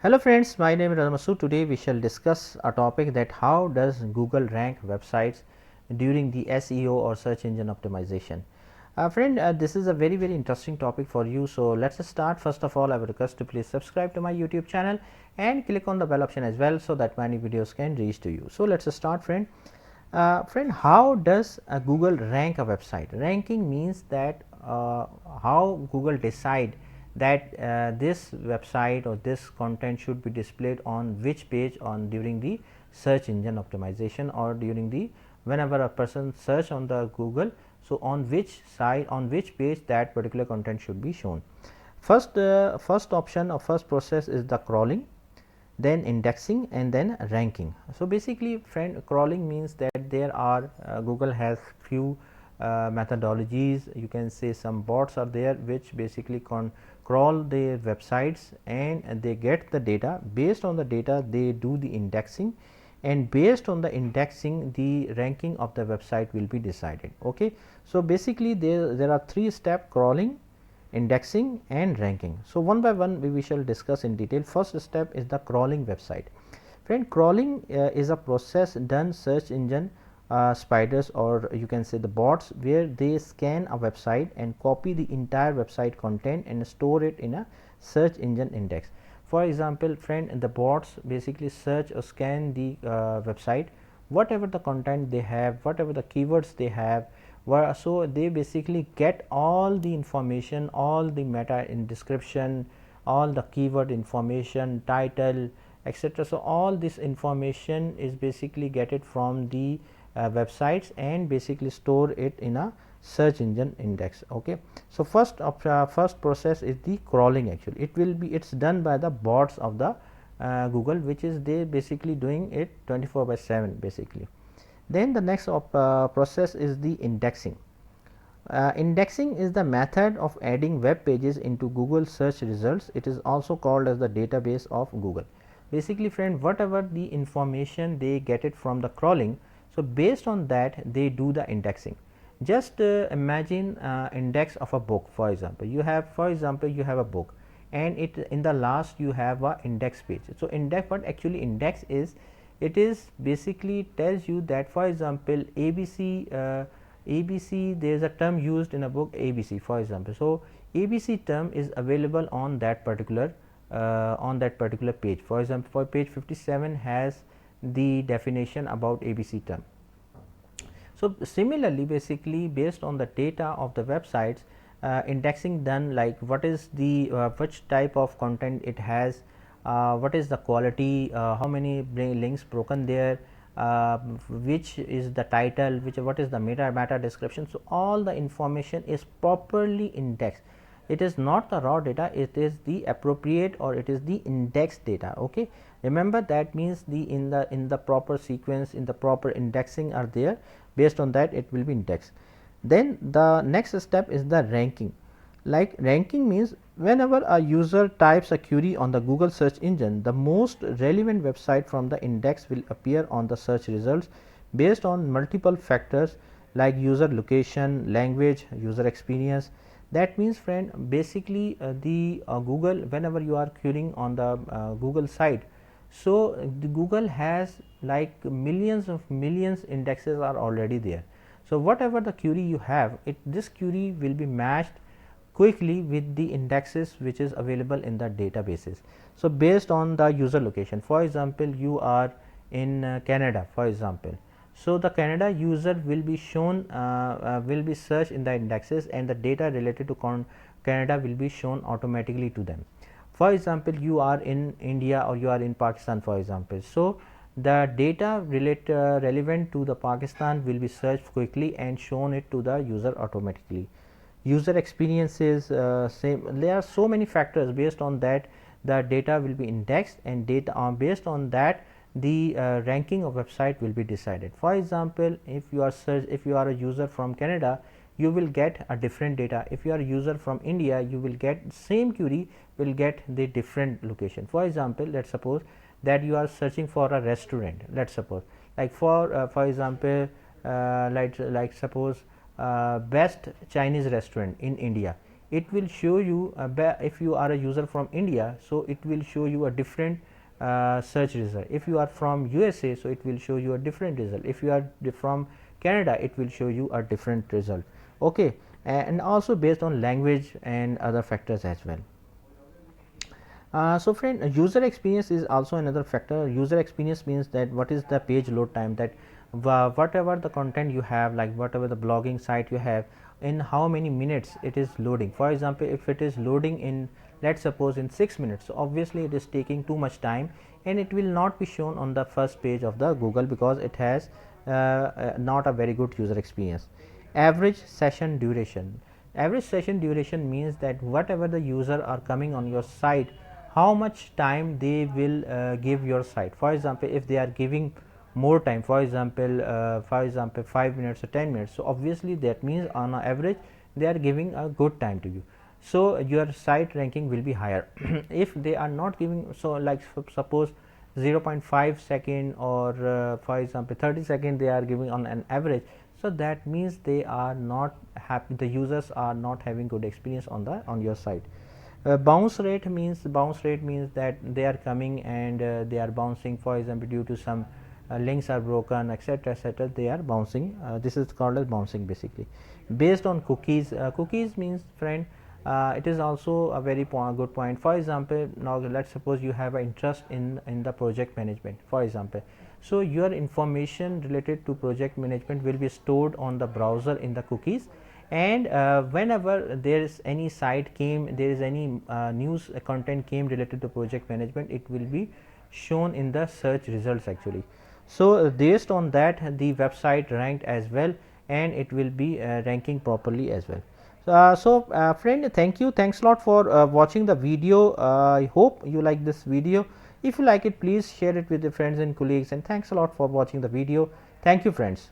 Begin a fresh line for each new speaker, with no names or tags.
Hello friends, my name is Ramasu. Today we shall discuss a topic that how does Google rank websites during the SEO or search engine optimization. Friend, this is a very interesting topic for you. So let's start. First of all, I would request to please subscribe to my YouTube channel and click on the bell option as well so that many videos can reach to you. So let's start, friend. Friend, how does Google rank a website? Ranking means that how Google decide that this website or this content should be displayed on which page on during the search engine optimization or during the whenever a person search on the Google. So on which site, on which page that particular content should be shown. First option or first process is the crawling, then indexing, and then ranking. So basically, friend, crawling means that there are Google has few methodologies, you can say some bots are there which basically crawl their websites and they get the data. Based on the data they do the indexing, and based on the indexing the ranking of the website will be decided. Okay, so basically there are three steps: crawling, indexing, and ranking. So one by one we shall discuss in detail. First step is the crawling website. Friend, crawling is a process done search engine spiders, or you can say the bots, where they scan a website and copy the entire website content and store it in a search engine index. For example, friend, the bots basically search or scan the website, whatever the content they have, whatever the keywords they have, so they basically get all the information, all the meta in description, all the keyword information, title, etc. So all this information is basically get it from the websites and basically store it in a search engine index. Okay, so first process is the crawling. Actually it's done by the bots of the Google, which is they basically doing it 24/7 basically. Then the next process is the indexing. Indexing is the method of adding web pages into Google search results. It is also called as the database of Google. Basically, friend, whatever the information they get it from the crawling, so based on that they do the indexing. Just imagine index of a book. For example, you have a book, and it in the last you have a index page. So index, what actually index is, it is basically tells you that, for example, ABC there is a term used in a book ABC, for example. So ABC term is available on that particular page. For example, for page 57 has the definition about ABC term. So similarly, basically based on the data of the websites, indexing done, like what is the which type of content it has, what is the quality, how many links broken there, which is the title, what is the meta description. So all the information is properly indexed. It is not the raw data, it is the appropriate, or it is the indexed data. Okay, remember that means the in the proper sequence, in the proper indexing are there. Based on that it will be indexed. Then the next step is the ranking. Like ranking means whenever a user types a query on the Google search engine, the most relevant website from the index will appear on the search results based on multiple factors like user location, language, user experience. That means, friend, basically the Google, whenever you are querying on the Google site, so the Google has like millions indexes are already there. So whatever the query you have, this query will be matched quickly with the indexes which is available in the databases. So based on the user location, for example, you are in Canada, for example. So the Canada user will be shown, will be searched in the indexes, and the data related to Canada will be shown automatically to them. For example, you are in India or you are in Pakistan, for example. So the data relevant to the Pakistan will be searched quickly and shown it to the user automatically. User experiences, same, there are so many factors. Based on that the data will be indexed, and based on that the ranking of website will be decided. For example, if you are a user from Canada, you will get a different data. If you are a user from India, you will get same query will get the different location. For example, let's suppose that you are searching for a restaurant. Let's suppose, like for example, like suppose best Chinese restaurant in India. it will show you if you are a user from India, so it will show you a different search result. If you are from USA, so it will show you a different result. If you are from Canada, it will show you a different result. Okay, and also based on language and other factors as well. So friend, user experience is also another factor. User experience means that what is the page load time, that whatever the content you have, like whatever the blogging site you have, in how many minutes it is loading. For example, if it is loading in, let's suppose, in 6 minutes, so obviously it is taking too much time and it will not be shown on the first page of the Google, because it has not a very good user experience. Average session duration. Average session duration means that whatever the user are coming on your site, how much time they will give your site. For example, if they are giving more time, for example 5 minutes or 10 minutes, so obviously that means on average they are giving a good time to you, so your site ranking will be higher. If they are not giving, so like suppose 0.5 second or for example 30 second they are giving on an average, so that means they are not happy, the users are not having good experience on your site. Bounce rate means that they are coming and they are bouncing, for example due to some links are broken, etc., etc., they are bouncing. This is called as bouncing basically. Based on cookies, cookies means, friend, it is also a very good point. For example, now let's suppose you have an interest in the project management, for example, so your information related to project management will be stored on the browser in the cookies, and whenever there is any site came, there is any news content came related to project management, it will be shown in the search results actually. So based on that the website ranked as well, and it will be ranking properly as well. Friend, thanks a lot for watching the video. I hope you like this video. If you like it, please share it with your friends and colleagues, and thanks a lot for watching the video. Thank you, friends.